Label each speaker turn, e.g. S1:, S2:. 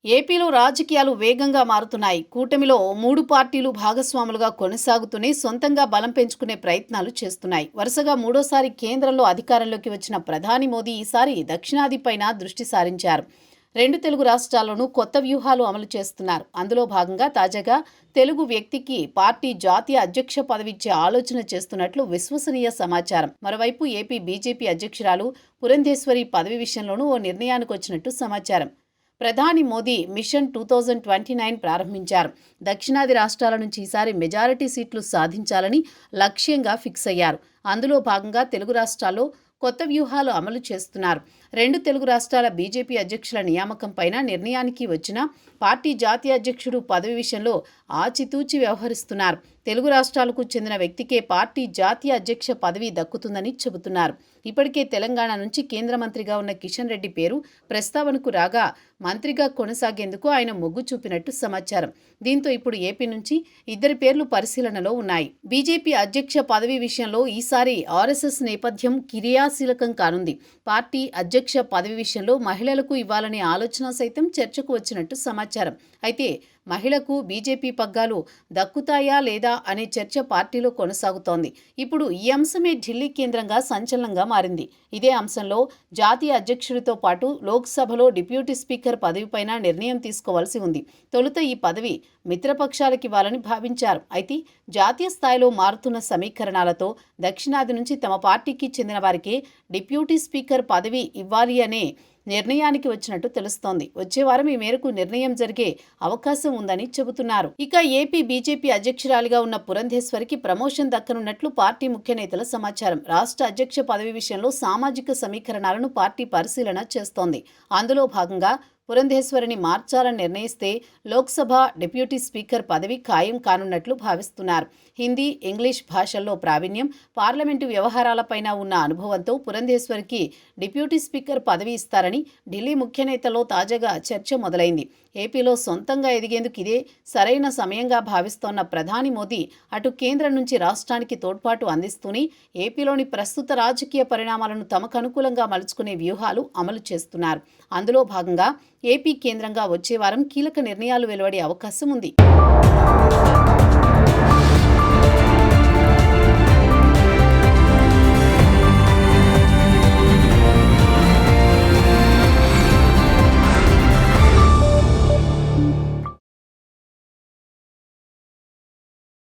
S1: ఏపీలో రాజకీయాలు వేగంగా మారుతున్నాయి. కూటమిలో 3 పార్టీలు భాగస్వాములుగా కొనసాగుతూనే సొంతంగా బలం పెంచుకునే ప్రయత్నాలు చేస్తున్నాయి. వరుసగా మూడోసారి కేంద్రంలో అధికారంలోకి వచ్చిన ప్రధాని మోదీ ఈసారి దక్షిణాదిపైన దృష్టి సారించారు. 2 తెలుగు రాష్ట్రాల్లోనూ కొత్త వ్యూహాలు అమలు చేస్తున్నారు. అందులో భాగంగా తాజాగా తెలుగు వ్యక్తికి పార్టీ జాతీయ అధ్యక్ష పదవిచ్చే ఆలోచన చేస్తున్నట్లు విశ్వసనీయ సమాచారం. మరోవైపు ఏపీ బీజేపీ అధ్యక్షురాలు పురంధేశ్వరి పదవి విషయంలోనూ ఓ నిర్ణయానికి వచ్చినట్టు సమాచారం. ప్రధాని మోదీ మిషన్ 2029 ప్రారంభించారు. దక్షిణాది రాష్ట్రాల నుంచి ఈసారి మెజారిటీ సీట్లు సాధించాలని లక్ష్యంగా ఫిక్స్ అయ్యారు. అందులో భాగంగా తెలుగు రాష్ట్రాల్లో కొత్త వ్యూహాలు అమలు చేస్తున్నారు. 2 తెలుగు రాష్ట్రాల బీజేపీ అధ్యక్షుల నియామకం పైన నిర్ణయానికి వచ్చిన పార్టీ జాతీయ అధ్యక్షుడు పదవి విషయంలో ఆచితూచి వ్యవహరిస్తున్నారు. తెలుగు రాష్ట్రాలకు చెందిన వ్యక్తికే పార్టీ జాతీయ అధ్యక్ష పదవి దక్కుతుందని చెబుతున్నారు. ఇప్పటికే తెలంగాణ నుంచి కేంద్ర మంత్రిగా ఉన్న కిషన్ రెడ్డి పేరు ప్రస్తావనకు రాగా మంత్రిగా కొనసాగేందుకు ఆయన మొగ్గు చూపినట్టు సమాచారం. దీంతో ఇప్పుడు ఏపీ నుంచి 2 పేర్లు పరిశీలనలో ఉన్నాయి. బీజేపీ అధ్యక్ష పదవి విషయంలో ఈసారి ఆర్ఎస్ఎస్ నేపథ్యం క్రియాశీలకం కానుంది. పార్టీ అధ్యక్ష పదవి విషయంలో మహిళలకు ఇవ్వాలనే ఆలోచన సైతం చర్చకు వచ్చినట్టు సమాచారం. అయితే మహిళకు బీజేపీ పగ్గాలు దక్కుతాయా లేదా అనే చర్చ పార్టీలో కొనసాగుతోంది. ఇప్పుడు ఈ అంశమే ఢిల్లీ కేంద్రంగా సంచలనంగా మారింది. ఇదే అంశంలో జాతీయ అధ్యక్షుడితో పాటు లోక్సభలో డిప్యూటీ స్పీకర్ పదవిపైన నిర్ణయం తీసుకోవాల్సి ఉంది. తొలుత ఈ పదవి మిత్రపక్షాలకు ఇవ్వాలని భావించారు. అయితే జాతీయ స్థాయిలో మారుతున్న సమీకరణాలతో దక్షిణాది నుంచి తమ పార్టీకి చెందిన వారికే డిప్యూటీ స్పీకర్ పదవి ఇవ్వాలి అనే నిర్ణయానికి వచ్చినట్టు తెలుస్తోంది. వచ్చే వారం ఈ మేరకు నిర్ణయం జరిగే అవకాశం ఉందని చెబుతున్నారు. ఇక ఏపీ బీజేపీ అధ్యక్షురాలిగా ఉన్న పురంధేశ్వరికి ప్రమోషన్ దక్కనున్నట్లు పార్టీ ముఖ్య నేతల సమాచారం. రాష్ట్ర అధ్యక్ష పదవి విషయంలో సామాజిక సమీకరణాలను పార్టీ పరిశీలన చేస్తోంది. అందులో భాగంగా పురంధేశ్వరిని మార్చాలని నిర్ణయిస్తే లోక్సభ డిప్యూటీ స్పీకర్ పదవి ఖాయం కానున్నట్లు భావిస్తున్నారు. హిందీ, ఇంగ్లీష్ భాషల్లో ప్రావీణ్యం, పార్లమెంటు వ్యవహారాలపైన ఉన్న అనుభవంతో పురంధేశ్వరికి డిప్యూటీ స్పీకర్ పదవి ఇస్తారని ఢిల్లీ ముఖ్య నేతల్లో తాజాగా చర్చ మొదలైంది. ఏపీలో సొంతంగా ఎదిగేందుకు ఇదే సరైన సమయంగా భావిస్తోన్న ప్రధాని మోదీ అటు కేంద్రం నుంచి రాష్ట్రానికి తోడ్పాటు అందిస్తూనే ఏపీలోని ప్రస్తుత రాజకీయ పరిణామాలను తమకు అనుకూలంగా మలుచుకునే వ్యూహాలు అమలు చేస్తున్నారు. అందులో భాగంగా ఏపీ కేంద్రంగా వచ్చే వారం కీలక నిర్ణయాలు వెలువడే అవకాశం ఉంది.